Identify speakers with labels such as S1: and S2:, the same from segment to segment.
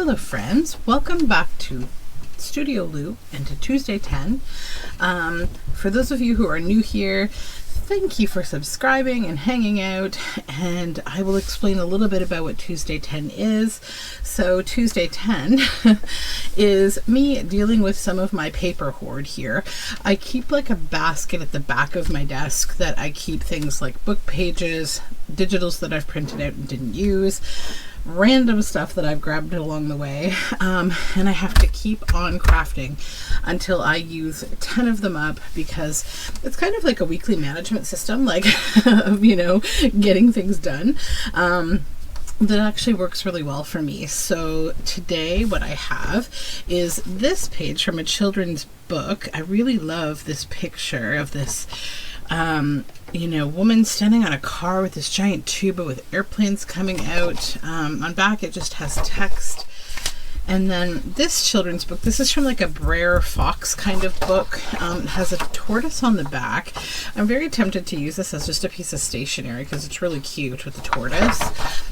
S1: Hello friends, welcome back to Studioloo and to Tuesday 10. For those of you who are new here, thank you for subscribing and hanging out, and I will explain a little bit about what Tuesday 10 is. So Tuesday 10 is me dealing with some of my paper hoard here. I keep like a basket at the back of my desk that I keep things like book pages, digitals that I've printed out and didn't use, random stuff that I've grabbed along the way, and I have to keep on crafting until I use 10 of them up, because it's kind of like a weekly management system, like of, getting things done. That actually works really well for me. So today what I have is this page from a children's book. I really love this picture of this woman standing on a car with this giant tuba with airplanes coming out. On back it just has text. And then this children's book, this is from like a Brer Fox kind of book. It has a tortoise on the back. I'm very tempted to use this as just a piece of stationery because it's really cute with the tortoise.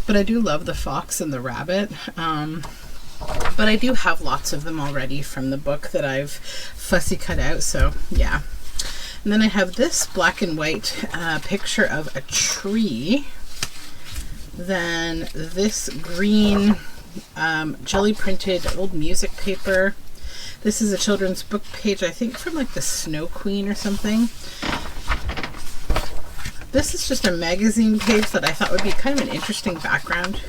S1: But I do love the fox and the rabbit. But I do have lots of them already from the book that I've fussy cut out, so yeah. And then I have this black and white picture of a tree. Then this green jelly printed old music paper. This is a children's book page, I think from like the Snow Queen or something. This is just a magazine page that I thought would be kind of an interesting background.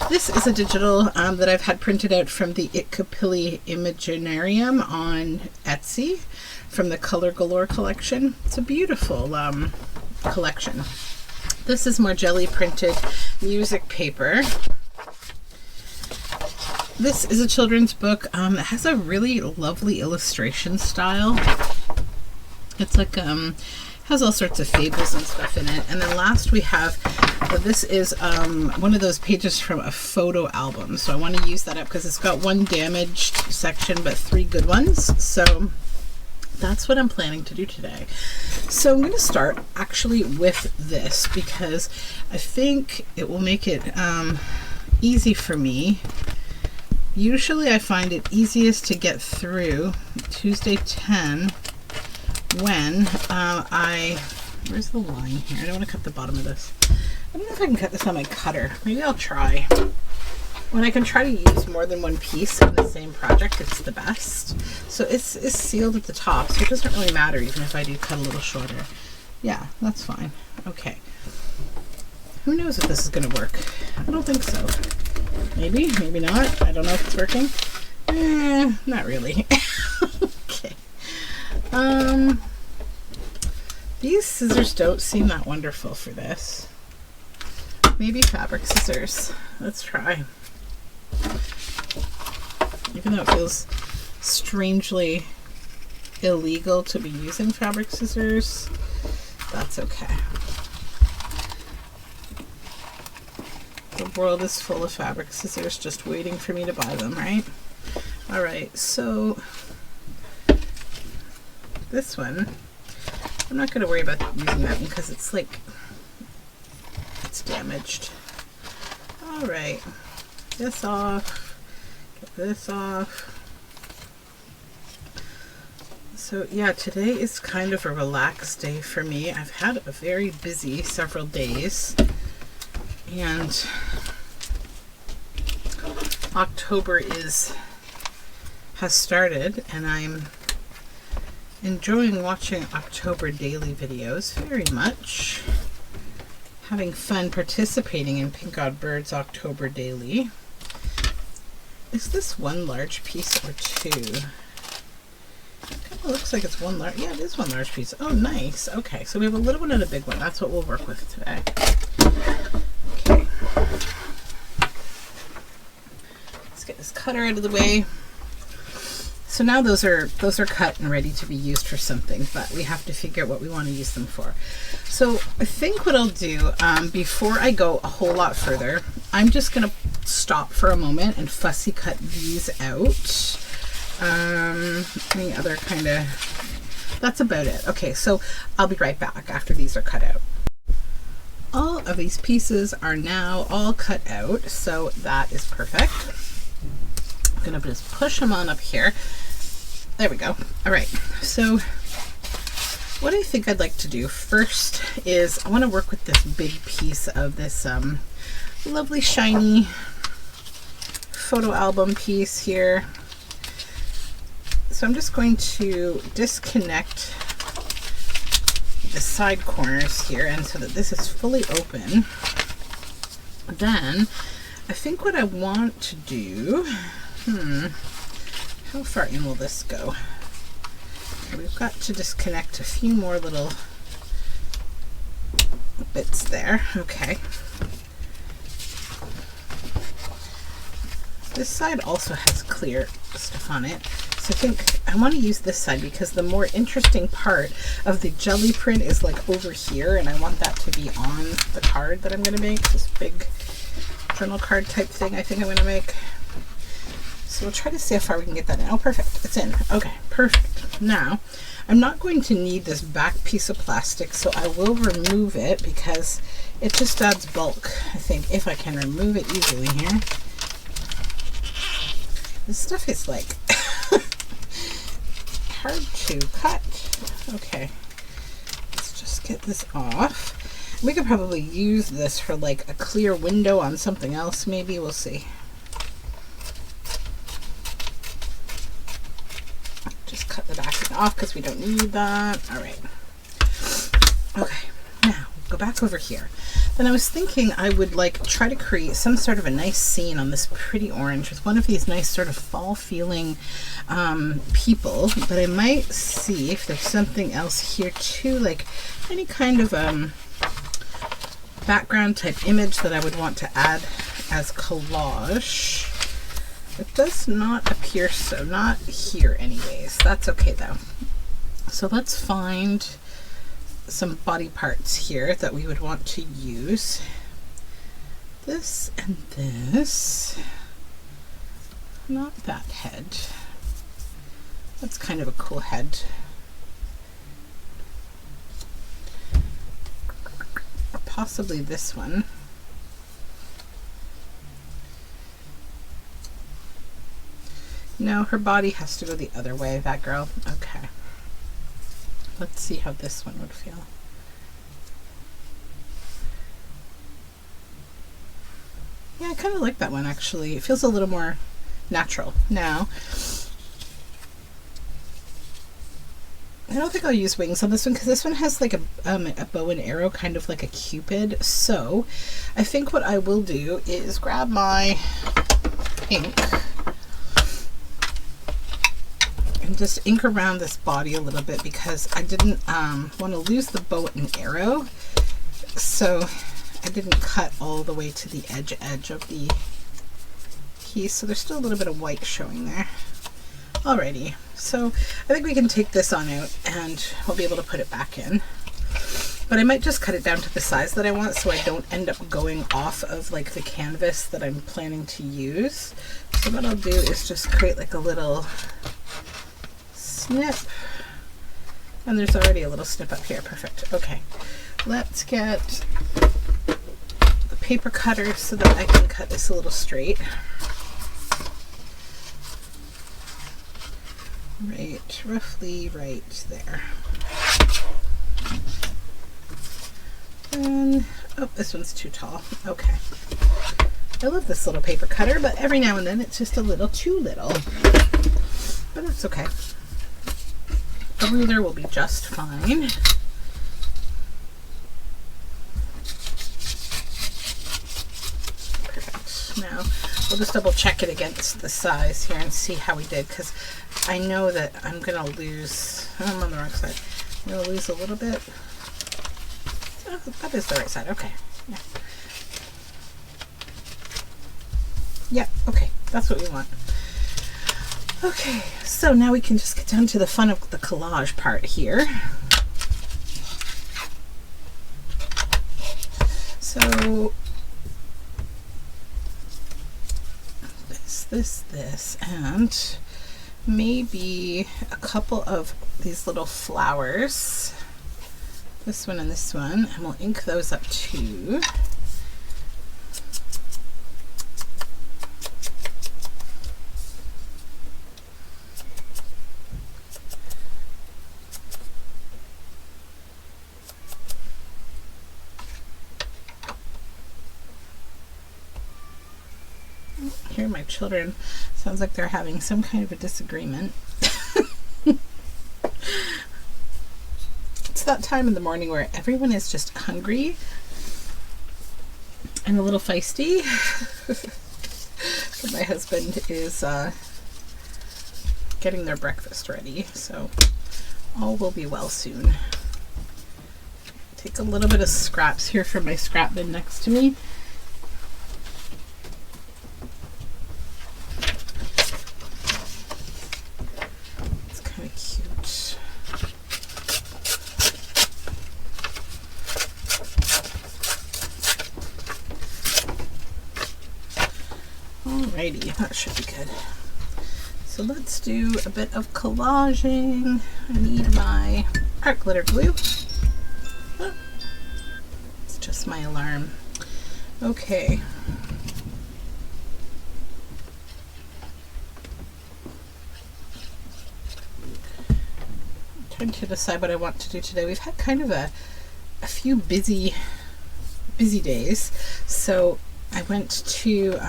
S1: This is a digital that I've had printed out from the Itkapili Imaginarium on Etsy from the Color Galore collection. It's a beautiful collection. This is more jelly printed music paper. This is a children's book. It has a really lovely illustration style. It's like has all sorts of fables and stuff in it. And then last we have, this is one of those pages from a photo album. So I want to use that up because it's got one damaged section but 3 good ones. So that's what I'm planning to do today. So I'm going to start actually with this because I think it will make it easy for me. Usually I find it easiest to get through Tuesday 10 when where's the line here? I don't want to cut the bottom of this. I don't know if I can cut this on my cutter. Maybe I'll try. When I can try to use more than one piece in the same project, it's the best. So it's sealed at the top, so it doesn't really matter even if I do cut a little shorter. Yeah, that's fine. Okay. Who knows if this is going to work? I don't think so. Maybe, maybe not. I don't know if it's working. Not really. Okay. These scissors don't seem that wonderful for this. Maybe fabric scissors. Let's try. Even though it feels strangely illegal to be using fabric scissors, that's okay. The world is full of fabric scissors just waiting for me to buy them, right? Alright, so this one, I'm not going to worry about using that one because it's like, it's damaged. Alright, this off, get this off. So yeah, today is kind of a relaxed day for me. I've had a very busy several days. And October has started, and I'm enjoying watching October daily videos very much. Having fun participating in Pink Odd Bird's October daily. Is this one large piece or two? It kind of looks like it's one large. Yeah, it is one large piece. Oh, nice. Okay, so we have a little one and a big one. That's what we'll work with today. Okay. Let's get this cutter out of the way. So now those are cut and ready to be used for something, but we have to figure out what we want to use them for. So I think what I'll do, before I go a whole lot further, I'm just going to stop for a moment and fussy cut these out. Any other kind of, that's about it. Okay, so I'll be right back after these are cut out. All of these pieces are now all cut out, so that is perfect. gonna just push them on up here. There we go. All right, so what I think I'd like to do first is I want to work with this big piece of this lovely shiny photo album piece here. So I'm just going to disconnect the side corners here, and so that this is fully open. Then I think what I want to do, how far in will this go? We've got to disconnect a few more little bits there. Okay. This side also has clear stuff on it. So I think I want to use this side because the more interesting part of the jelly print is like over here, and I want that to be on the card that I'm going to make. This big journal card type thing I think I'm going to make. So we'll try to see how far we can get that in. Oh, perfect. It's in. Okay, perfect. Now, I'm not going to need this back piece of plastic, so I will remove it because it just adds bulk, I think, if I can remove it easily here. This stuff is like hard to cut. Okay, let's just get this off. We could probably use this for like a clear window on something else, maybe. We'll see. Just cut the backing off because we don't need that. All right. Okay, now go back over here. Then I was thinking I would like try to create some sort of a nice scene on this pretty orange with one of these nice sort of fall feeling people, but I might see if there's something else here too, like any kind of background type image that I would want to add as collage. It does not appear so, not here anyways. That's okay though. So let's find some body parts here that we would want to use. This and this. Not that head. That's kind of a cool head. Or possibly this one. No, her body has to go the other way, that girl. Okay. Let's see how this one would feel. Yeah, I kind of like that one actually. It feels a little more natural. Now, I don't think I'll use wings on this one because this one has like a bow and arrow, kind of like a cupid. So I think what I will do is grab my ink and just ink around this body a little bit because I didn't want to lose the bow and arrow, so I didn't cut all the way to the edge of the piece, so there's still a little bit of white showing there. Alrighty, so I think we can take this on out and we'll be able to put it back in, but I might just cut it down to the size that I want so I don't end up going off of like the canvas that I'm planning to use. So what I'll do is just create like a little snip, and there's already a little snip up here. Perfect. Okay, let's get the paper cutter so that I can cut this a little straight. Right, roughly right there. And oh, this one's too tall. Okay, I love this little paper cutter, but every now and then it's just a little too little, but that's okay. A ruler will be just fine. Perfect. Now we'll just double check it against the size here and see how we did, because I know that I'm gonna lose. I'm on the wrong side. I'm gonna lose a little bit. Oh, that is the right side. Okay. Yeah. Yeah. Okay. That's what we want. Okay, so now we can just get down to the fun of the collage part here. So this, and maybe a couple of these little flowers. This one and this one, and we'll ink those up too. hear my children. Sounds like they're having some kind of a disagreement. It's that time in the morning where everyone is just hungry and a little feisty. But my husband is getting their breakfast ready, so all will be well soon. Take a little bit of scraps here from my scrap bin next to me. It's kind of cute. Alrighty, that should be good. So let's do a bit of collaging. I need my art glitter glue. Oh, it's just my alarm. Okay. I'm trying to decide what I want to do today. We've had kind of a few busy days. So I went to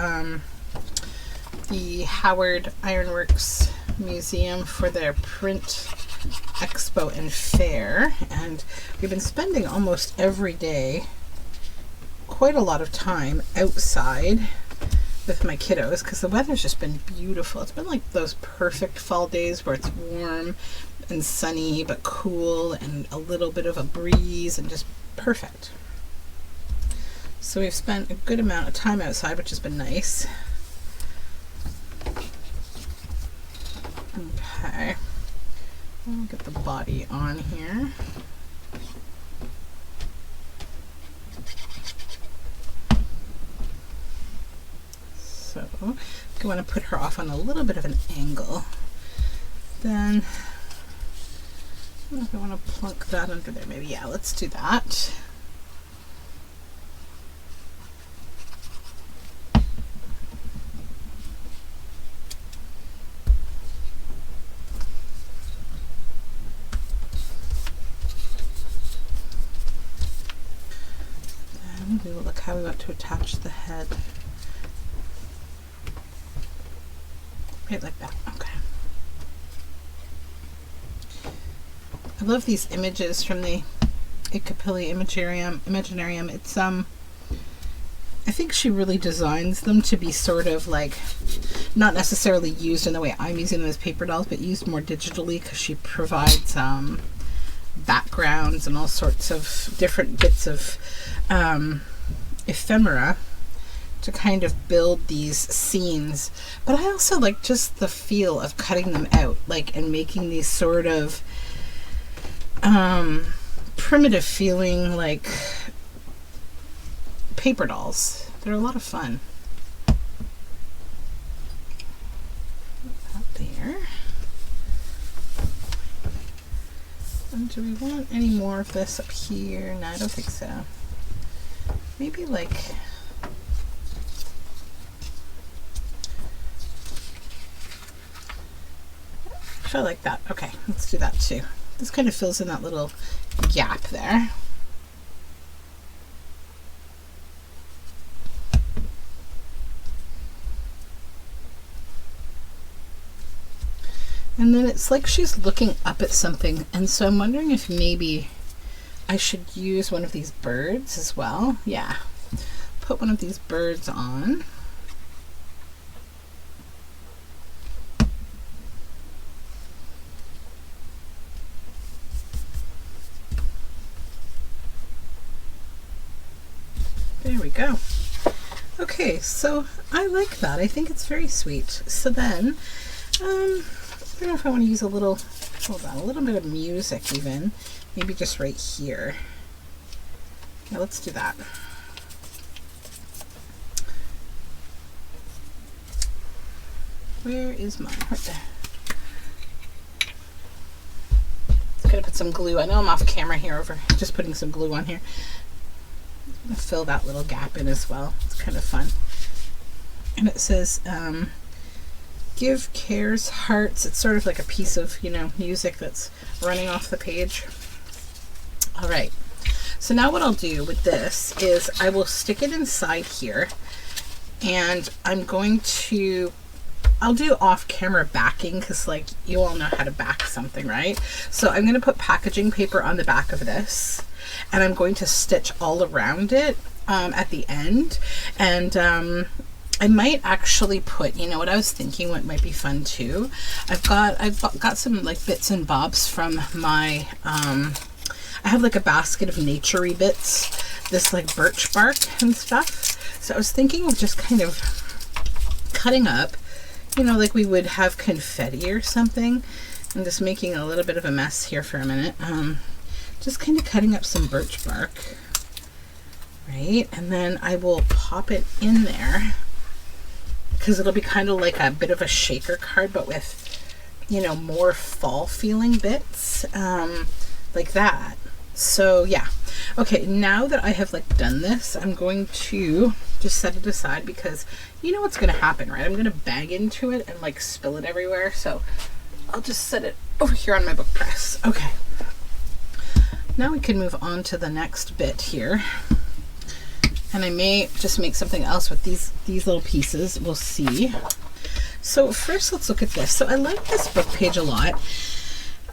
S1: the Howard Ironworks Museum for their print expo and fair, and we've been spending almost every day quite a lot of time outside with my kiddos because the weather's just been beautiful. It's been like those perfect fall days where it's warm and sunny but cool and a little bit of a breeze and just perfect. So we've spent a good amount of time outside, which has been nice. Okay, I'll get the body on here. So I want to put her off on a little bit of an angle. Then I don't know if I want to plunk that under there. Maybe, yeah, let's do that. We will look how we want to attach the head. Right like that. Okay. I love these images from the Icapilli Imaginarium. It's I think she really designs them to be sort of like not necessarily used in the way I'm using them as paper dolls, but used more digitally because she provides backgrounds and all sorts of different bits of ephemera to kind of build these scenes. But I also like just the feel of cutting them out, like, and making these sort of primitive feeling like paper dolls. They're a lot of fun. Out there. And do we want any more of this up here? No, I don't think so. Maybe like I like that. Okay, let's do that too. This kind of fills in that little gap there. And then it's like she's looking up at something, and so I'm wondering if maybe I should use one of these birds as well. Yeah, put one of these birds on. There we go. Okay, so I like that. I think it's very sweet. So then, I don't know if I want to use a little, hold on, a little bit of music even. Maybe just right here. Yeah, let's do that. Where is mine? Right there. Just gonna put some glue. I know I'm off camera here over just putting some glue on here. I'm gonna fill that little gap in as well. It's kind of fun. And it says, give cares hearts. It's sort of like a piece of, you know, music that's running off the page. All right, so now what I'll do with this is I will stick it inside here, and I'm going to, I'll do off-camera backing because like you all know how to back something, right? So I'm going to put packaging paper on the back of this, and I'm going to stitch all around it at the end. And I might actually put, you know what I was thinking, what might be fun too, I've got some like bits and bobs from my I have like a basket of nature-y bits, this like birch bark and stuff. So I was thinking of just kind of cutting up, you know, like we would have confetti or something. I'm just making a little bit of a mess here for a minute. Just kind of cutting up some birch bark, right? And then I will pop it in there because it'll be kind of like a bit of a shaker card, but with, you know, more fall feeling bits, like that. So yeah. Okay, now that I have like done this, I'm going to just set it aside because you know what's going to happen, right? I'm going to bag into it and like spill it everywhere. So I'll just set it over here on my book press. Okay. Now we can move on to the next bit here. And I may just make something else with these little pieces. We'll see. So first let's look at this. So I like this book page a lot.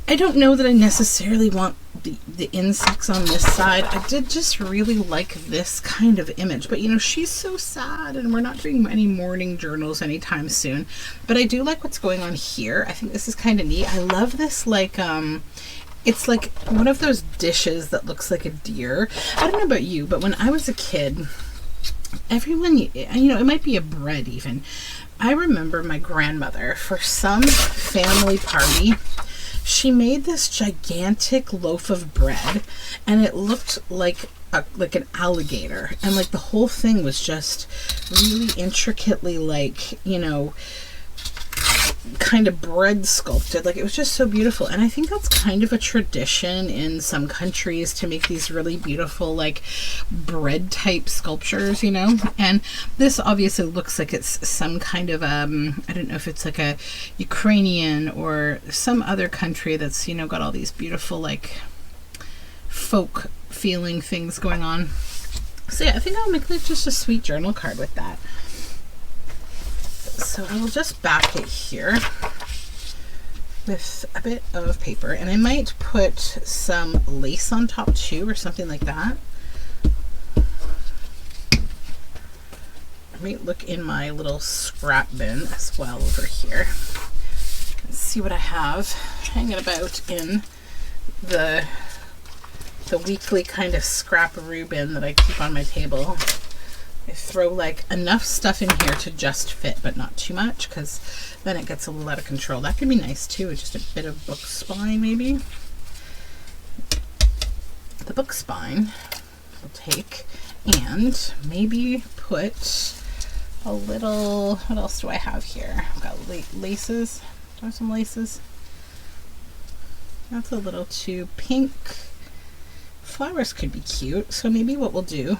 S1: I don't know that I necessarily want the insects on this side. I did just really like this kind of image, but you know, she's so sad and we're not doing any morning journals anytime soon. But I do like what's going on here. I think this is kind of neat. I love this, like, it's like one of those dishes that looks like a deer. I don't know about you, but when I was a kid, everyone, you know, it might be a bread even. I remember my grandmother, for some family party, she made this gigantic loaf of bread and it looked like an alligator, and like the whole thing was just really intricately, like, you know, kind of bread sculpted. Like, it was just so beautiful. And I think that's kind of a tradition in some countries to make these really beautiful like bread type sculptures, you know. And this obviously looks like it's some kind of I don't know if it's like a Ukrainian or some other country that's, you know, got all these beautiful like folk feeling things going on. So yeah, I think I'll make like just a sweet journal card with that. So I will just back it here with a bit of paper, and I might put some lace on top too or something like that. I might look in my little scrap bin as well over here and see what I have hanging about in the weekly kind of scrap-a-roo bin that I keep on my table. I throw like enough stuff in here to just fit, but not too much, because then it gets a little out of control. That could be nice too, just a bit of book spine maybe. The book spine we'll take and maybe put a little, what else do I have here? I've got laces. Do I have some laces? That's a little too pink. Flowers could be cute, so maybe what we'll do,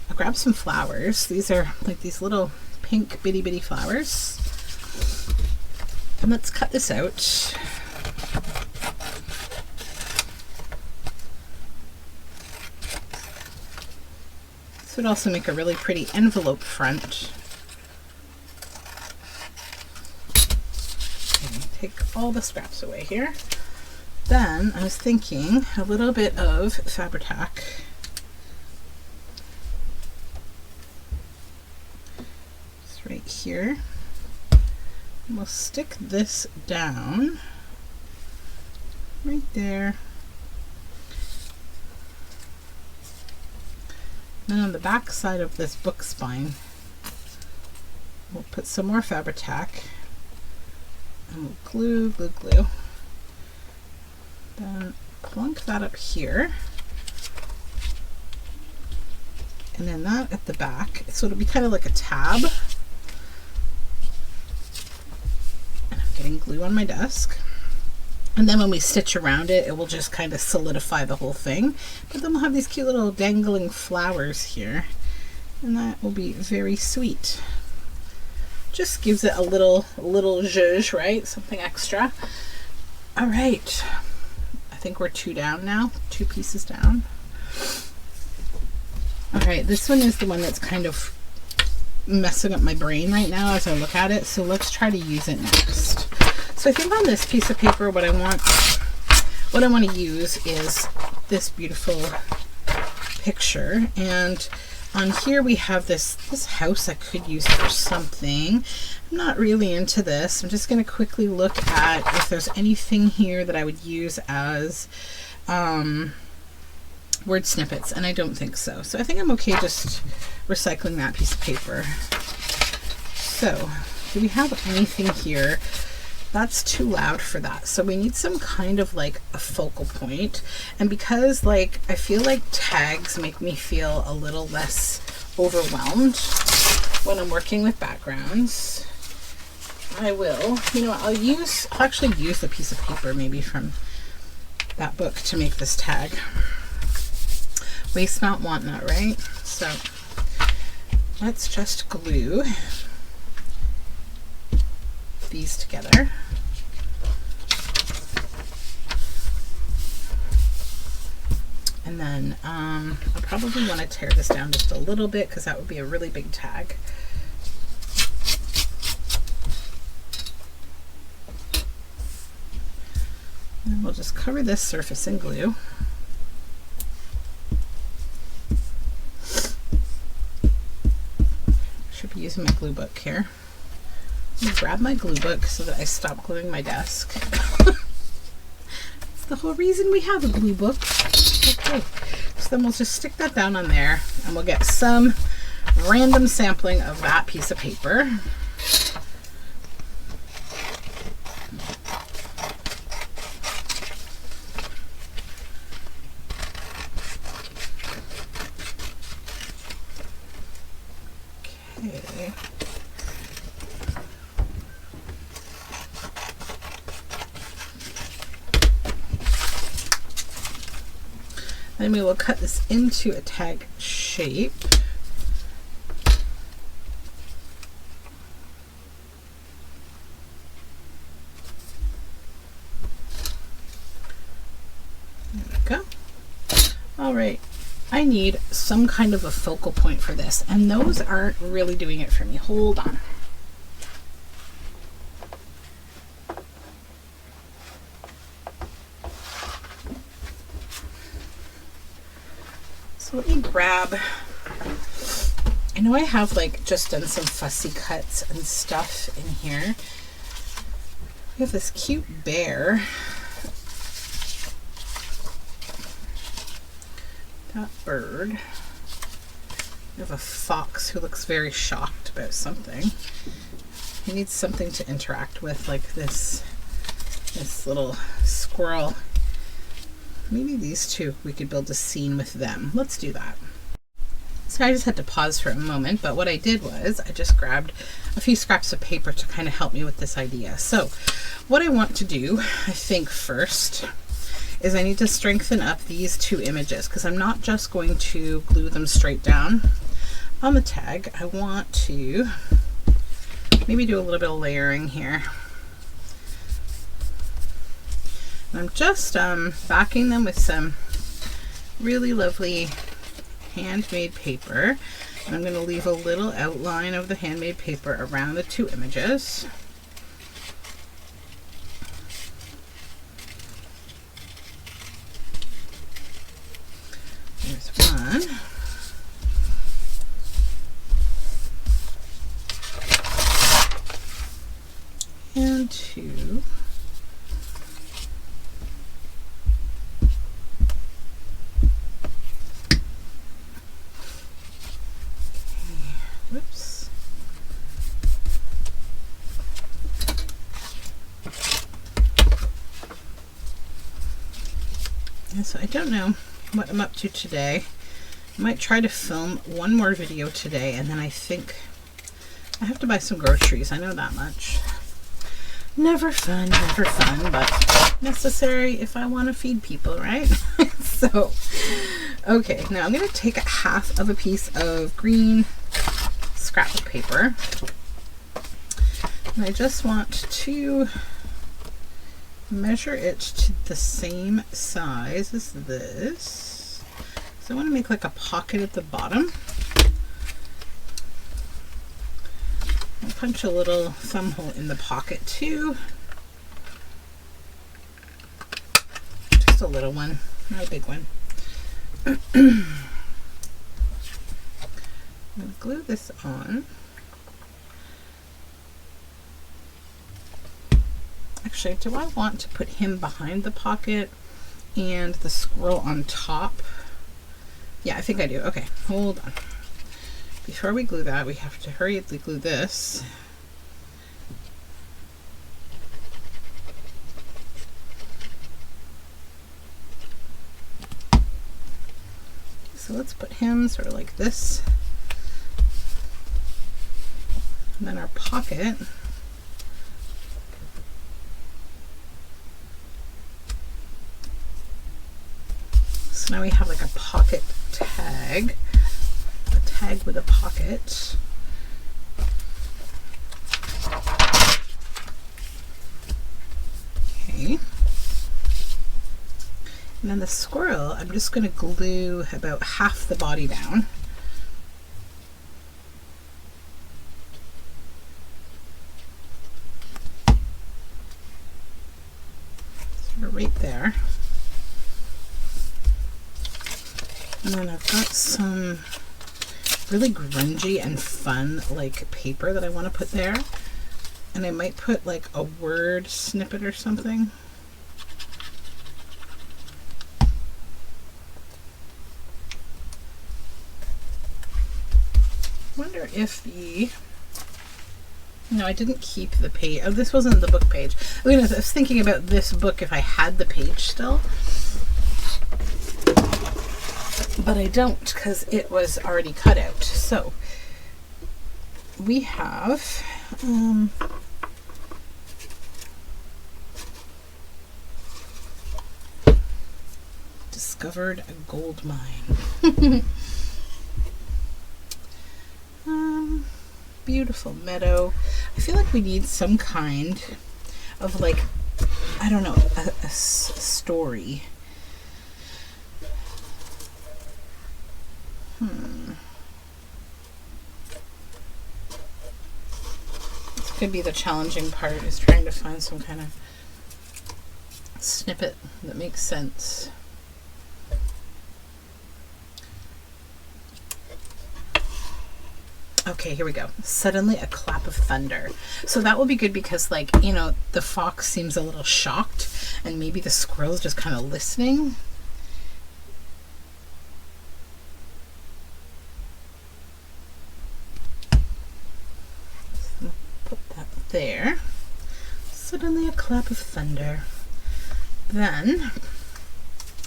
S1: I'll grab some flowers. These are like these little pink bitty bitty flowers. And let's cut this out. This would also make a really pretty envelope front. Okay, take all the scraps away here. Then I was thinking a little bit of Fabri-Tac. Right here. And we'll stick this down right there. Then on the back side of this book spine, we'll put some more Fabri-Tac and we'll glue. Then plunk that up here. And then that at the back, so it'll be kind of like a tab. Getting glue on my desk, and then when we stitch around it, it will just kind of solidify the whole thing. But then we'll have these cute little dangling flowers here, and that will be very sweet. Just gives it a little zhuzh, right? Something extra. All right, I think we're 2 down now, 2 pieces down. All right, this one is the one that's kind of messing up my brain right now as I look at it, so let's try to use it next. So I think on this piece of paper, what I want to use is this beautiful picture, and on here we have this house I could use for something. I'm not really into this. I'm just going to quickly look at if there's anything here that I would use as word snippets, and I don't think so. So I think I'm okay just recycling that piece of paper. So do we have anything here? That's too loud for that. So we need some kind of like a focal point. And because like I feel like tags make me feel a little less overwhelmed when I'm working with backgrounds, I will, you know, I'll actually use the piece of paper maybe from that book to make this tag. Waste not, want not, right? So let's just glue these together. And then I'll probably want to tear this down just a little bit because that would be a really big tag. And we'll just cover this surface in glue. Should be using my glue book here. I'm gonna grab my glue book so that I stop gluing my desk. That's the whole reason we have a glue book. Okay, so then we'll just stick that down on there, and we'll get some random sampling of that piece of paper. Okay. Then we will cut this into a tag shape. There we go. All right, I need some kind of a focal point for this, and those aren't really doing it for me. Hold on. So let me grab, I know I have like just done some fussy cuts and stuff in here. We have this cute bear. That bird. We have a fox who looks very shocked about something. He needs something to interact with, like this little squirrel. Maybe these two, we could build a scene with them. Let's do that. So I just had to pause for a moment, but what I did was I just grabbed a few scraps of paper to kind of help me with this idea. So what I want to do, I think first, is I need to strengthen up these two images, because I'm not just going to glue them straight down on the tag. I want to maybe do a little bit of layering here. I'm just backing them with some really lovely handmade paper. And I'm going to leave a little outline of the handmade paper around the two images. There's one. And two. Whoops. And so I don't know what I'm up to today. I might try to film one more video today, and then I think I have to buy some groceries. I know that much. Never fun, but necessary if I want to feed people, right? So, okay, now I'm going to take half of a piece of green scrap of paper, and I just want to measure it to the same size as this. So I want to make like a pocket at the bottom. punch a little thumb hole in the pocket too. Just a little one, not a big one. I'm going to glue this on. Actually, do I want to put him behind the pocket and the squirrel on top? Yeah, I think I do. Okay, hold on. Before we glue that, we have to hurriedly glue this. So let's put him sort of like this. And then our pocket. So now we have like a pocket tag. A tag with a pocket. Okay. And then the squirrel, I'm just going to glue about half the body down. Sort of right there. And then I've got some really grungy and fun like paper that I want to put there. And I might put like a word snippet or something. Wonder if the, no, I didn't keep the page. Oh, this wasn't the book page. I was thinking about this book if I had the page still, but I don't because it was already cut out. So we have discovered a gold mine. Beautiful meadow. I feel like we need some kind of like, I don't know, a story. This could be the challenging part, is trying to find some kind of snippet that makes sense. Okay, here we go. Suddenly a clap of thunder. So that will be good because, like, you know, the fox seems a little shocked and maybe the squirrel's just kind of listening. So put that there. Suddenly a clap of thunder. Then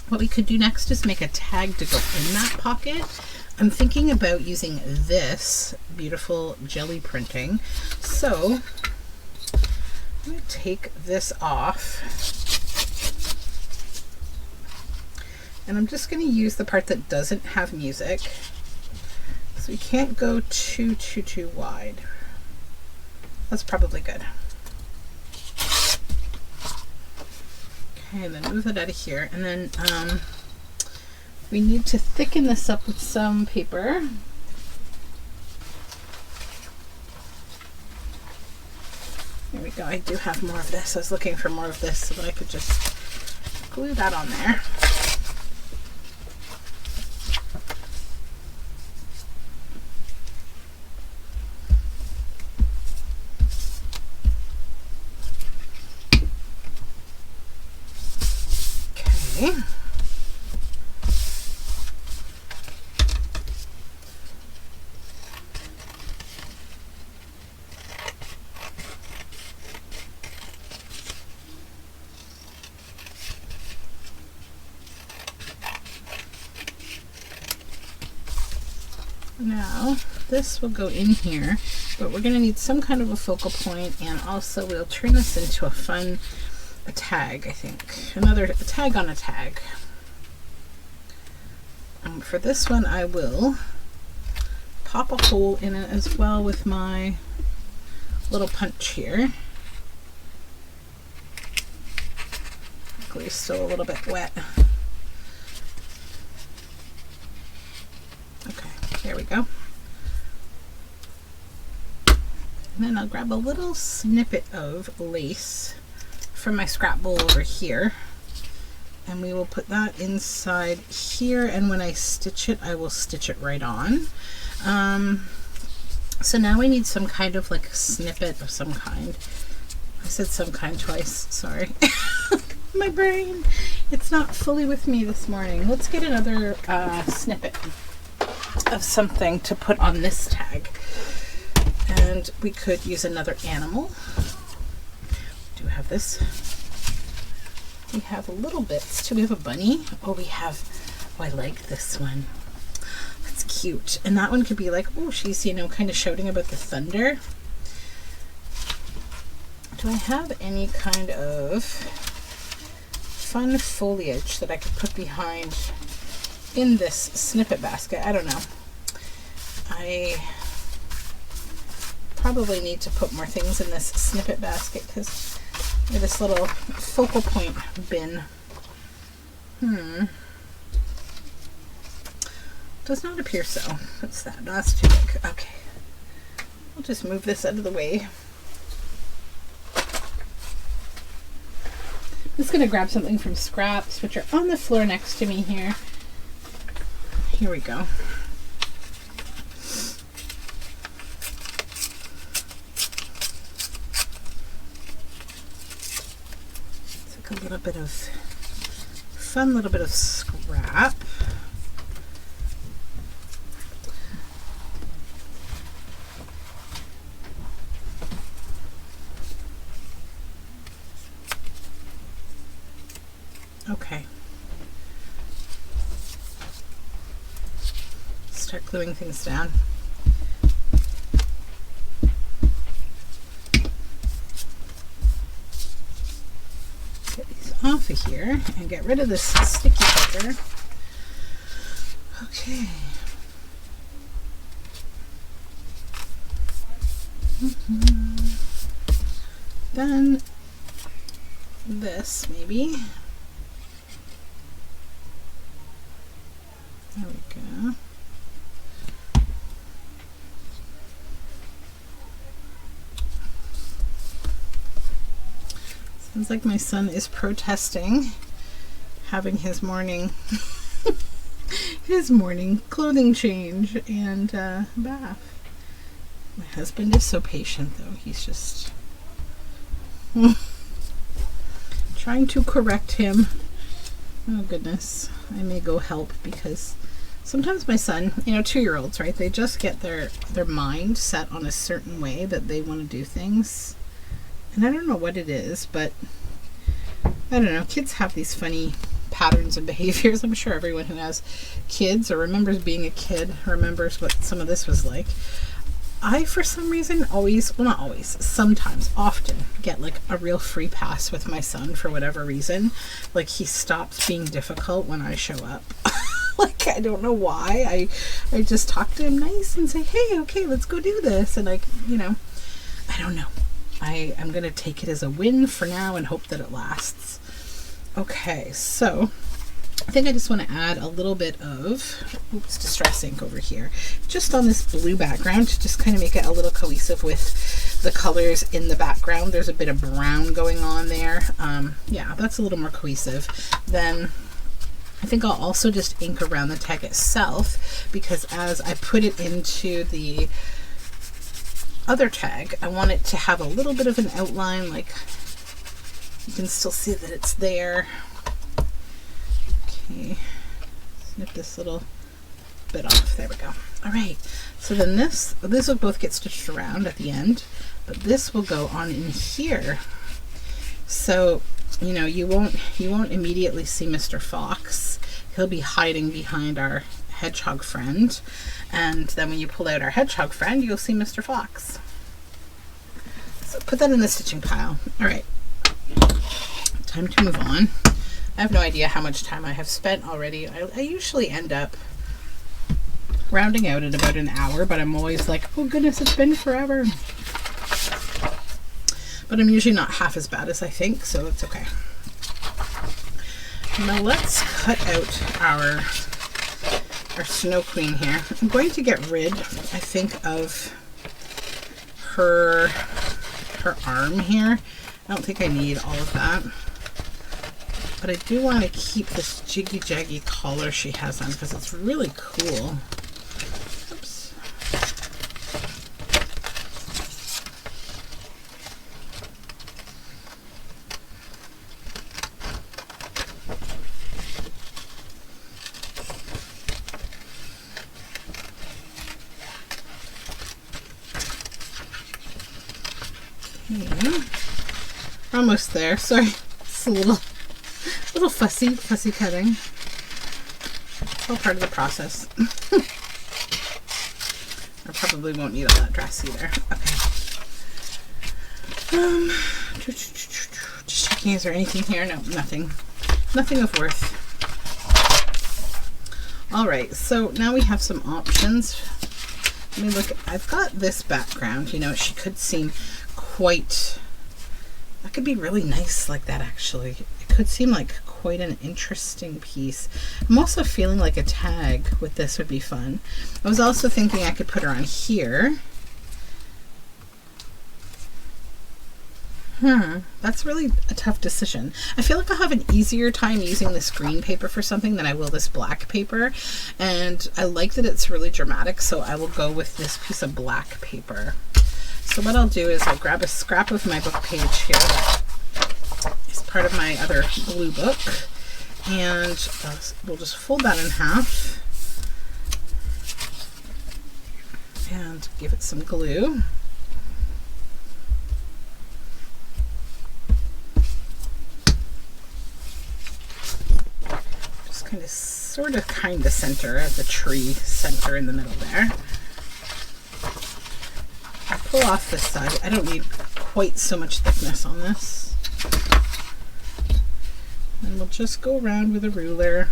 S1: what we could do next is make a tag to go in that pocket. I'm thinking about using this beautiful jelly printing. So I'm going to take this off. And I'm just going to use the part that doesn't have music. So we can't go too wide. That's probably good. Okay, and then move it out of here. And then we need to thicken this up with some paper. There we go. I do have more of this. I was looking for more of this so that I could just glue that on there. Okay. Now this will go in here, but we're going to need some kind of a focal point, and also we'll turn this into a tag, I think. A tag on a tag. For this one I will pop a hole in it as well with my little punch here. Glue's still a little bit wet. Okay, there we go. And then I'll grab a little snippet of lace from my scrap bowl over here, and we will put that inside here, and when I stitch it, I will stitch it right on. So now we need some kind of like snippet of some kind. I said some kind twice, sorry. My brain, it's not fully with me this morning. Let's get another snippet of something to put on this tag. And we could use another animal. Do we have this? We have little bits too. We have a bunny. Oh, we have, oh, I like this one. That's cute. And that one could be like, oh, she's, you know, kind of shouting about the thunder. Do I have any kind of fun foliage that I could put behind in this snippet basket? I don't know. I probably need to put more things in this snippet basket because this little focal point bin. Does not appear so. What's that? No, that's too big. Okay. I'll just move this out of the way. I'm just going to grab something from scraps, which are on the floor next to me here. Here we go. A little bit of fun, little bit of scrap. Okay. Start gluing things down. Off of here and get rid of this sticky paper. Okay. Then this maybe. There we go. Sounds like my son is protesting having his morning clothing change and bath. My husband is so patient though. He's just trying to correct him. Oh goodness. I may go help because sometimes my son, you know, 2-year-olds, right? They just get their mind set on a certain way that they want to do things. And I don't know what it is, but I don't know. Kids have these funny patterns and behaviors. I'm sure everyone who has kids or remembers being a kid remembers what some of this was like. I, for some reason, always, well, not always, sometimes, often get like a real free pass with my son for whatever reason. Like he stops being difficult when I show up. Like, I don't know why. I just talk to him nice and say, hey, okay, let's go do this. And I, you know, I don't know. I'm going to take it as a win for now and hope that it lasts. Okay, so I think I just want to add a little bit of, distress ink over here, just on this blue background to just kind of make it a little cohesive with the colors in the background. There's a bit of brown going on there. Yeah, that's a little more cohesive. Then I think I'll also just ink around the tag itself because as I put it into the other tag, I want it to have a little bit of an outline, like you can still see that it's there. Okay, snip this little bit off. There we go. All right, so then this will both get stitched around at the end, but this will go on in here. So, you know, you won't immediately see Mr. Fox. He'll be hiding behind our hedgehog friend, and then when you pull out our hedgehog friend, you'll see Mr. Fox. So put that in the stitching pile. All right, time to move on. I have no idea how much time I have spent already. I usually end up rounding out at about an hour, but I'm always like, oh goodness, it's been forever. But I'm usually not half as bad as I think, so it's okay. Now let's cut out our Snow Queen here. I'm going to get rid, I think, of her arm here. I don't think I need all of that. But I do want to keep this jiggy jaggy collar she has on because it's really cool. Oops. Okay. Almost there. Sorry, it's a little fussy cutting. It's all part of the process. I probably won't need all that dress either. Okay. Just checking, is there anything here? No, nothing. Nothing of worth. All right, so now we have some options. Let me look. I've got this background. You know, she could seem quite... That could be really nice like that, actually. It could seem like quite an interesting piece. I'm also feeling like a tag with this would be fun. I was also thinking I could put her on here. That's really a tough decision. I feel like I'll have an easier time using this green paper for something than I will this black paper. And I like that it's really dramatic, so I will go with this piece of black paper. So what I'll do is I'll grab a scrap of my book page here that is part of my other blue book, and we'll just fold that in half and give it some glue. Just kind of center at the tree center in the middle there. I'll pull off this side. I don't need quite so much thickness on this. And we'll just go around with a ruler.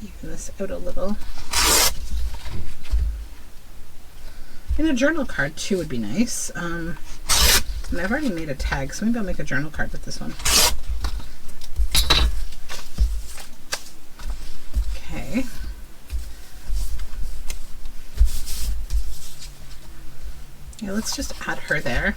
S1: Even this out a little. And a journal card too would be nice. And I've already made a tag, so maybe I'll make a journal card with this one. Okay. Yeah, let's just add her there.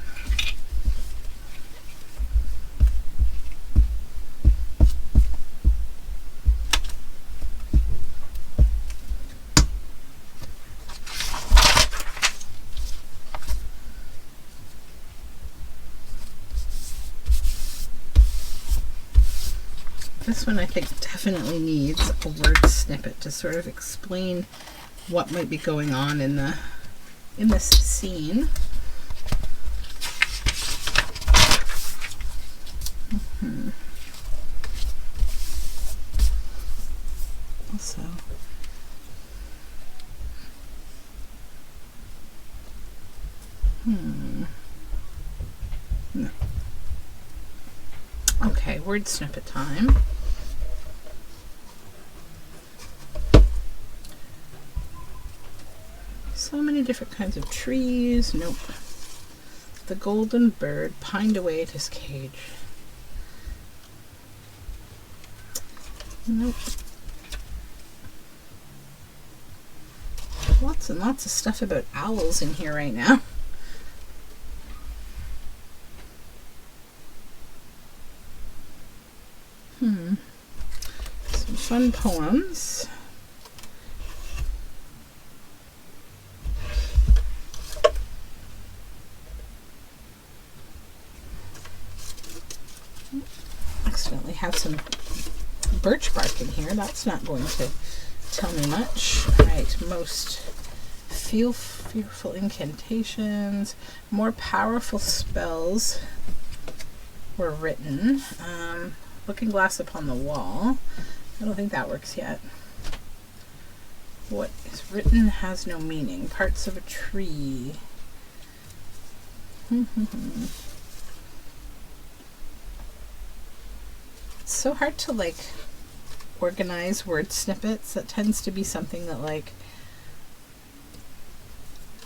S1: This one I think definitely needs a word snippet to sort of explain what might be going on in this scene. Also, no. Okay, word snippet time. So many different kinds of trees. Nope. The golden bird pined away at his cage. Nope. Lots and lots of stuff about owls in here right now. Some fun poems. Accidentally have some birch bark in here. That's not going to tell me much. Right, most fearful incantations, more powerful spells were written. Looking glass upon the wall. I don't think that works yet. What is written has no meaning. Parts of a tree. It's so hard to like organize word snippets. That tends to be something that like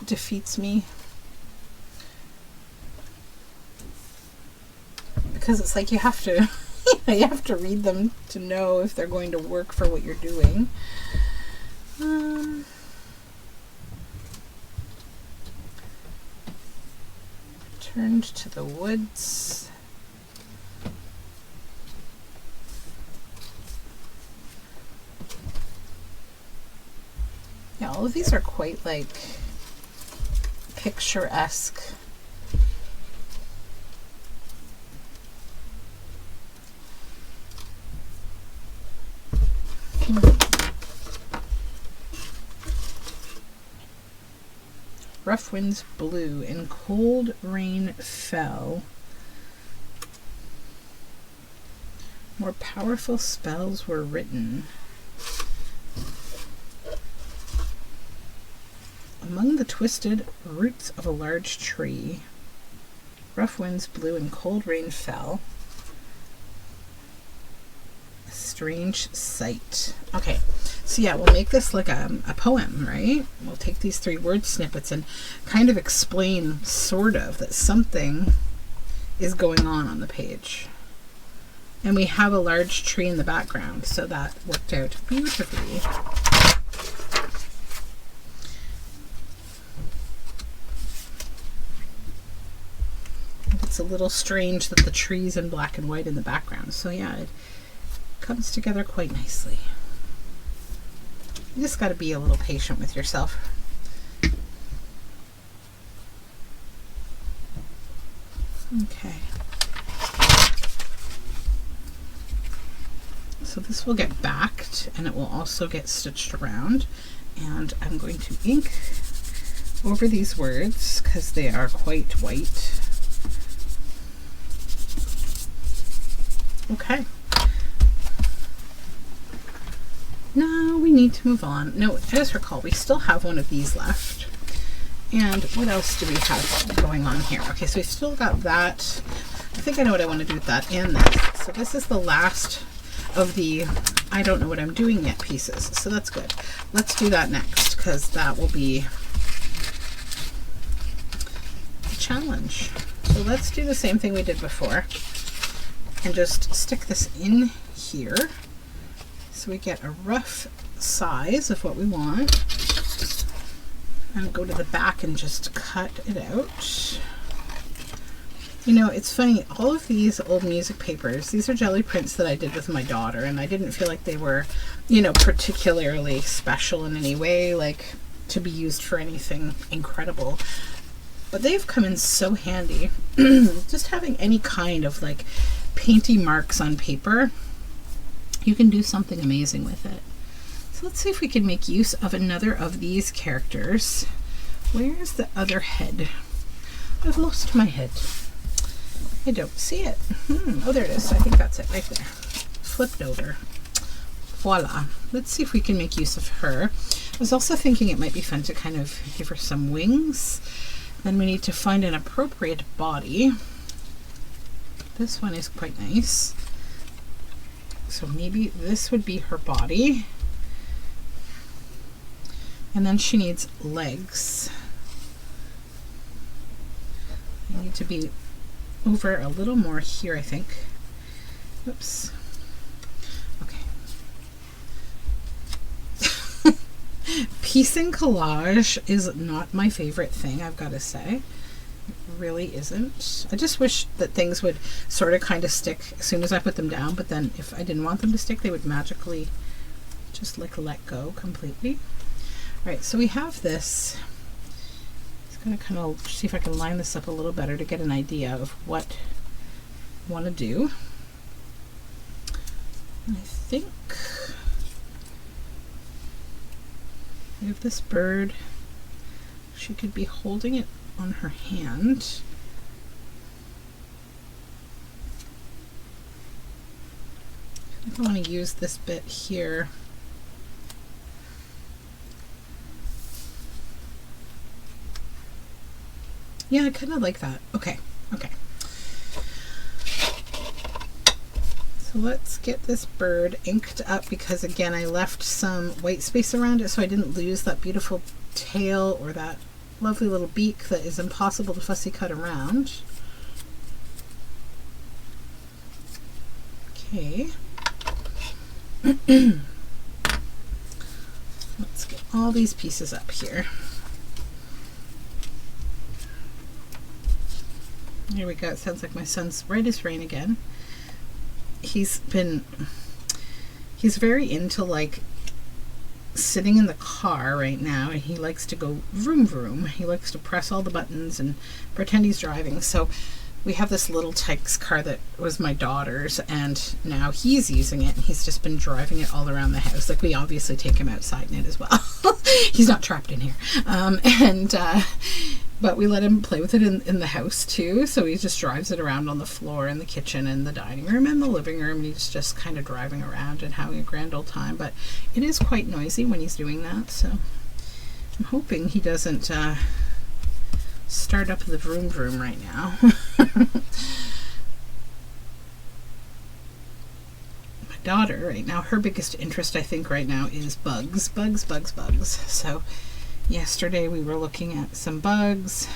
S1: defeats me, because it's like you have to you have to read them to know if they're going to work for what you're doing. Turned to the woods. Yeah, all of these are quite like picturesque. Rough winds blew and cold rain fell. More powerful spells were written. Among the twisted roots of a large tree, rough winds blew and cold rain fell. A strange sight. Okay, so yeah, we'll make this like a poem, right? We'll take these 3 word snippets and kind of explain, sort of, that something is going on the page. And we have a large tree in the background, so that worked out beautifully. It's a little strange that the tree's in black and white in the background. So yeah, it comes together quite nicely. You just got to be a little patient with yourself. Okay. So this will get backed and it will also get stitched around. And I'm going to ink over these words because they are quite white. Okay. Now we need to move on. No, as recall, we still have one of these left. And what else do we have going on here? Okay, so we've still got that. I think I know what I want to do with that and this. So this is the last of the I don't know what I'm doing yet pieces. So that's good. Let's do that next because that will be a challenge. So let's do the same thing we did before and just stick this in here so we get a rough size of what we want. And go to the back and just cut it out. You know, it's funny, all of these old music papers, these are jelly prints that I did with my daughter, and I didn't feel like they were, you know, particularly special in any way, like to be used for anything incredible. But they've come in so handy. Just having any kind of like painty marks on paper, you can do something amazing with it. So let's see if we can make use of another of these characters. Where's the other head? I've lost my head. I don't see it. Oh, there it is. I think that's it right there. Flipped over. Voila. Let's see if we can make use of her. I was also thinking it might be fun to kind of give her some wings. Then we need to find an appropriate body. This one is quite nice. So maybe this would be her body. And then she needs legs. I need to be over a little more here, I think. Oops. Okay. Piecing collage is not my favorite thing, I've got to say. It really isn't. I just wish that things would sort of kind of stick as soon as I put them down, but then if I didn't want them to stick, they would magically just like let go completely. Alright, so we have this. I'm going to kind of see if I can line this up a little better to get an idea of what I want to do. And I think we have this bird. She could be holding it on her hand. I think I want to use this bit here. Yeah, I kind of like that. Okay, okay. So let's get this bird inked up because again, I left some white space around it so I didn't lose that beautiful tail or that lovely little beak that is impossible to fussy cut around. Okay. Let's get all these pieces up here. Here we go. It sounds like my son's right as rain again. He's very into like sitting in the car right now, and he likes to go vroom vroom. He likes to press all the buttons and pretend he's driving. So we have this little Tykes car that was my daughter's, and now he's using it, and he's just been driving it all around the house. Like, we obviously take him outside in it as well. He's not trapped in here. But we let him play with it in the house too. So he just drives it around on the floor in the kitchen and the dining room and the living room. And he's just kind of driving around and having a grand old time. But it is quite noisy when he's doing that. So I'm hoping he doesn't start up the vroom vroom right now. My daughter right now, her biggest interest I think right now is bugs. So yesterday we were looking at some bugs.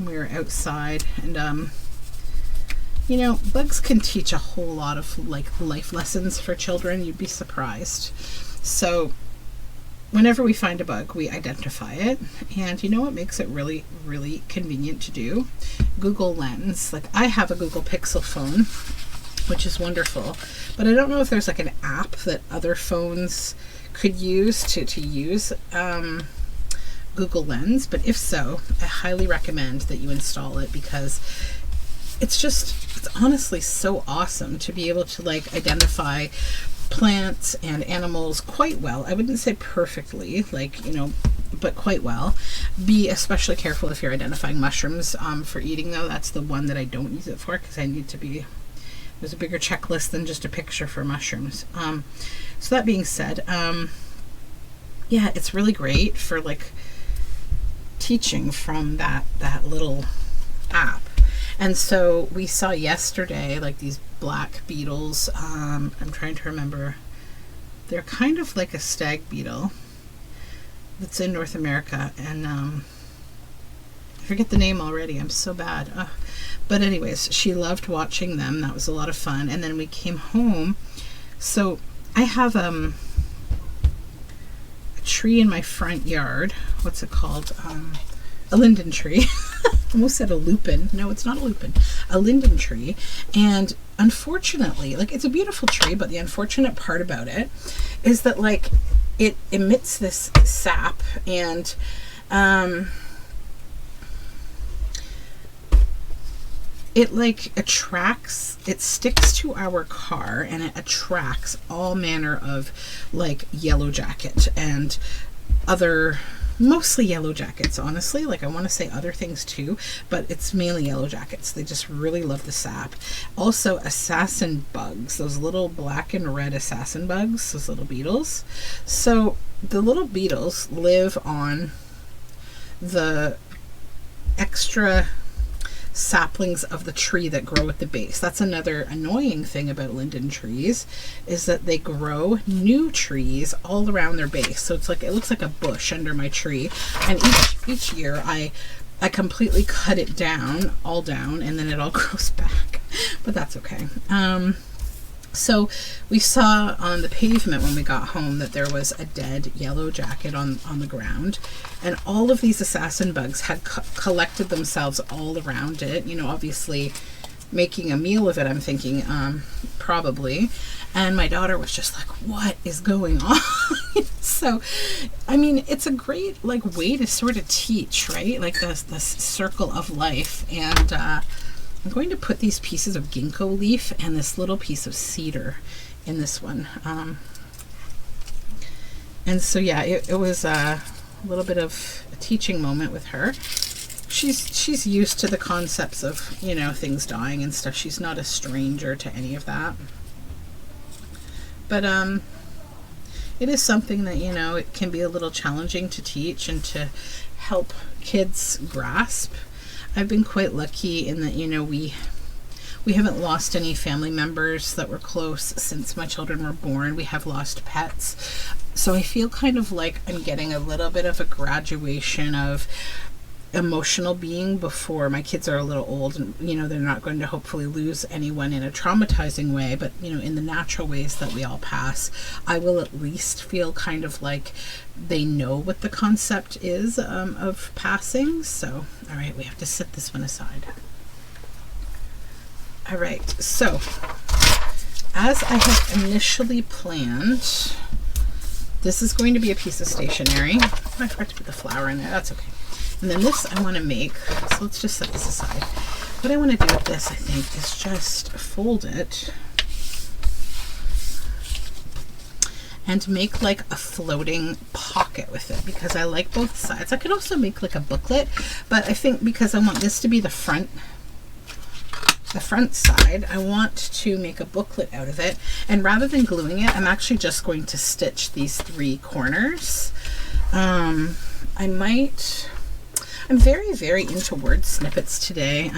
S1: We were outside, and you know, bugs can teach a whole lot of like life lessons for children. You'd be surprised. So whenever we find a bug, we identify it, and you know what makes it really, really convenient to do? Google Lens. Like, I have a Google Pixel phone, which is wonderful, but I don't know if there's like an app that other phones could use to use Google Lens, but if so, I highly recommend that you install it, because it's honestly so awesome to be able to like identify plants and animals quite well. I wouldn't say perfectly, like, you know, but quite well. Be especially careful if you're identifying mushrooms for eating, though. That's the one that I don't use it for, because I need to be, there's a bigger checklist than just a picture for mushrooms. So that being said, yeah, it's really great for like teaching from that little app. And so we saw yesterday like these black beetles. I'm trying to remember. They're kind of like a stag beetle that's in North America, and I forget the name already. I'm so bad. But anyways, she loved watching them. That was a lot of fun. And then we came home. So I have a tree in my front yard. What's it called? A linden tree. Almost said a lupin. No, it's not a lupin. A linden tree. And unfortunately, like, it's a beautiful tree, but the unfortunate part about it is that like it emits this sap, and it like attracts, it sticks to our car, and it attracts all manner of like yellow jacket and other, mostly yellow jackets, honestly. Like, I want to say other things too, but it's mainly yellow jackets. They just really love the sap. Also assassin bugs, those little black and red assassin bugs, those little beetles. So the little beetles live on the extra saplings of the tree that grow at the base. That's another annoying thing about linden trees, is that they grow new trees all around their base. So it's like, it looks like a bush under my tree, and each year I completely cut it down, all down, and then it all grows back. But that's okay. So we saw on the pavement when we got home that there was a dead yellow jacket on the ground, and all of these assassin bugs had collected themselves all around it, you know, obviously making a meal of it, I'm thinking, probably. And my daughter was just like, what is going on? So, I mean, it's a great like way to sort of teach, right? Like this circle of life. And I'm going to put these pieces of ginkgo leaf and this little piece of cedar in this one. And so, yeah, it was a little bit of a teaching moment with her. She's used to the concepts of, you know, things dying and stuff. She's not a stranger to any of that. But it is something that, you know, it can be a little challenging to teach and to help kids grasp. I've been quite lucky in that, you know, we haven't lost any family members that were close since my children were born. We have lost pets. So I feel kind of like I'm getting a little bit of a graduation of emotional being before my kids are a little old, and they're not going to hopefully lose anyone in a traumatizing way, but in the natural ways that we all pass, I will at least feel kind of like they know what the concept is of passing. So all right, we have to set this one aside. All right, so as I have initially planned, this is going to be a piece of stationery. Oh, I forgot to put the flower in there. That's okay. And then this I want to make, so let's just set this aside. What I want to do with this, I think, is just fold it and make like a floating pocket with it, because I like both sides. I could also make like a booklet, but I think because I want this to be the front side, I want to make a booklet out of it. And rather than gluing it, I'm actually just going to stitch these 3 corners. I'm very, very into word snippets today.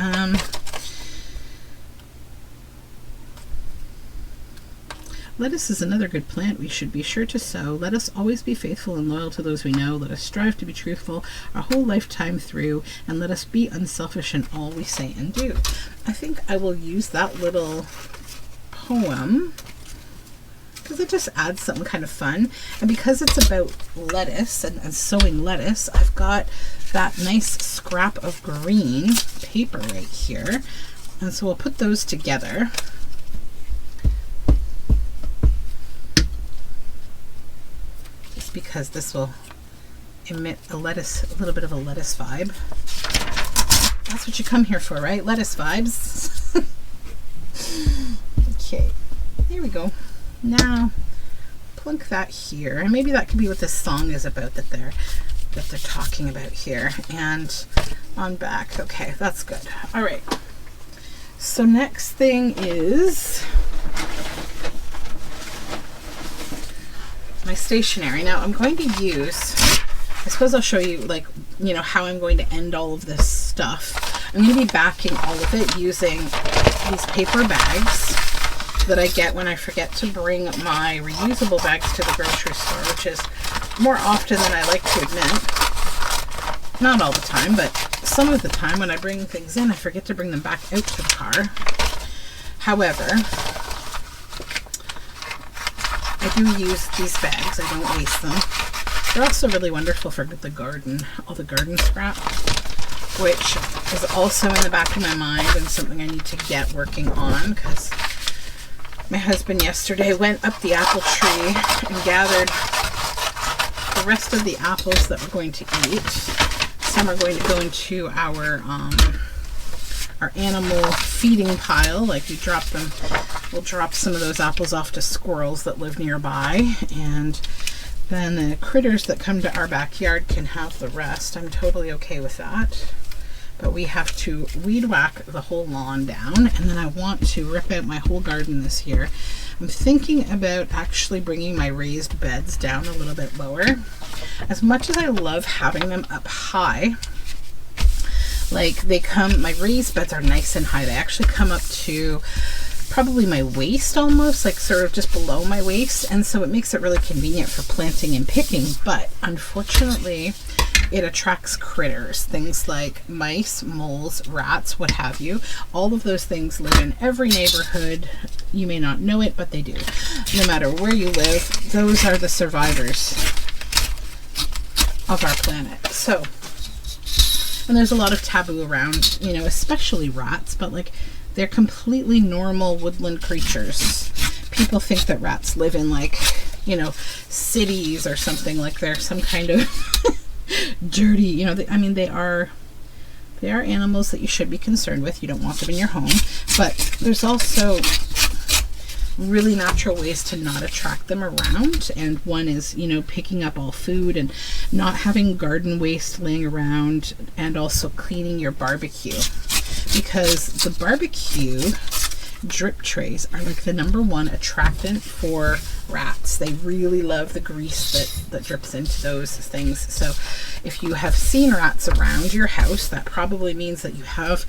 S1: Lettuce is another good plant we should be sure to sow. Let us always be faithful and loyal to those we know. Let us strive to be truthful our whole lifetime through, and let us be unselfish in all we say and do. I think I will use that little poem because it just adds something kind of fun. And because it's about lettuce and sowing lettuce, I've got that nice scrap of green paper right here. And so we'll put those together. Just because this will emit a little bit of a lettuce vibe. That's what you come here for, right? Lettuce vibes. Okay, there we go. Now plunk that here, and maybe that could be what this song is about that they're talking about here. And on back. Okay, that's good. All right, so next thing is my stationery. Now I'm going to use, I suppose I'll show you how I'm going to end all of this stuff. I'm going to be backing all of it using these paper bags that I get when I forget to bring my reusable bags to the grocery store, which is more often than I like to admit. Not all the time, but some of the time when I bring things in, I forget to bring them back out to the car. However, I do use these bags. I don't waste them. They're also really wonderful for the garden, all the garden scrap, which is also in the back of my mind and something I need to get working on, because my husband yesterday went up the apple tree and gathered the rest of the apples that we're going to eat. Some are going to go into our animal feeding pile. Like we'll drop some of those apples off to squirrels that live nearby, and then the critters that come to our backyard can have the rest. I'm totally okay with that. But we have to weed whack the whole lawn down, and then I want to rip out my whole garden this year. I'm thinking about actually bringing my raised beds down a little bit lower. As much as I love having them up high, like my raised beds are nice and high. They actually come up to probably my waist almost, like sort of just below my waist, and so it makes it really convenient for planting and picking. But unfortunately, it attracts critters, things like mice, moles, rats, what have you. All of those things live in every neighborhood. You may not know it, but they do. No matter where you live, those are the survivors of our planet. So, and there's a lot of taboo around, especially rats, but they're completely normal woodland creatures. People think that rats live in cities or something, like they're some kind of dirty, they are animals that you should be concerned with. You don't want them in your home, but there's also really natural ways to not attract them around, and one is picking up all food and not having garden waste laying around, and also cleaning your barbecue, because the barbecue drip trays are the #1 attractant for rats. They really love the grease that drips into those things. So if you have seen rats around your house, that probably means that you have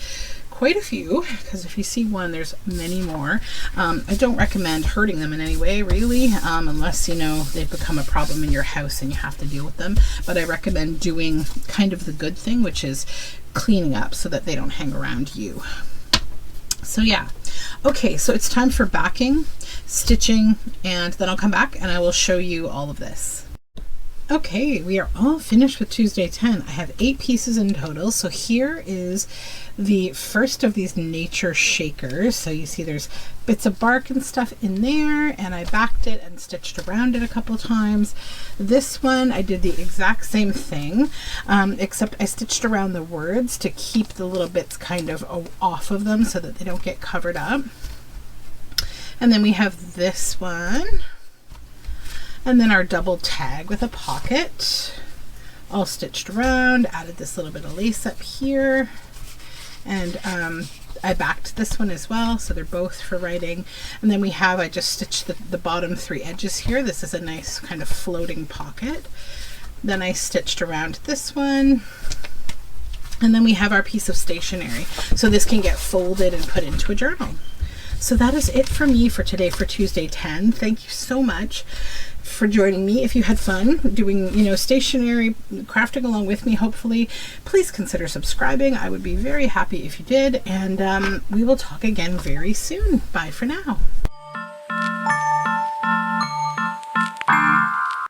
S1: quite a few, because if you see one, there's many more. I don't recommend hurting them in any way, really, unless, you know, they've become a problem in your house and you have to deal with them. But I recommend doing kind of the good thing, which is cleaning up so that they don't hang around you. So yeah. Okay, so it's time for backing, stitching, and then I'll come back and I will show you all of this. Okay, we are all finished with Tuesday 10. I have 8 pieces in total. So here is the first of these nature shakers. So you see there's bits of bark and stuff in there, and I backed it and stitched around it a couple times. This one I did the exact same thing, except I stitched around the words to keep the little bits kind of off of them so that they don't get covered up. And then we have this one. And then our double tag with a pocket, all stitched around, added this little bit of lace up here. And I backed this one as well, so they're both for writing. And then I just stitched the bottom 3 edges here. This is a nice kind of floating pocket. Then I stitched around this one. And then we have our piece of stationery. So this can get folded and put into a journal. So that is it for me for today for Tuesday 10. Thank you so much for joining me. If you had fun doing, you know, stationery crafting along with me, hopefully, please consider subscribing. I would be very happy if you did, and we will talk again very soon. Bye for now.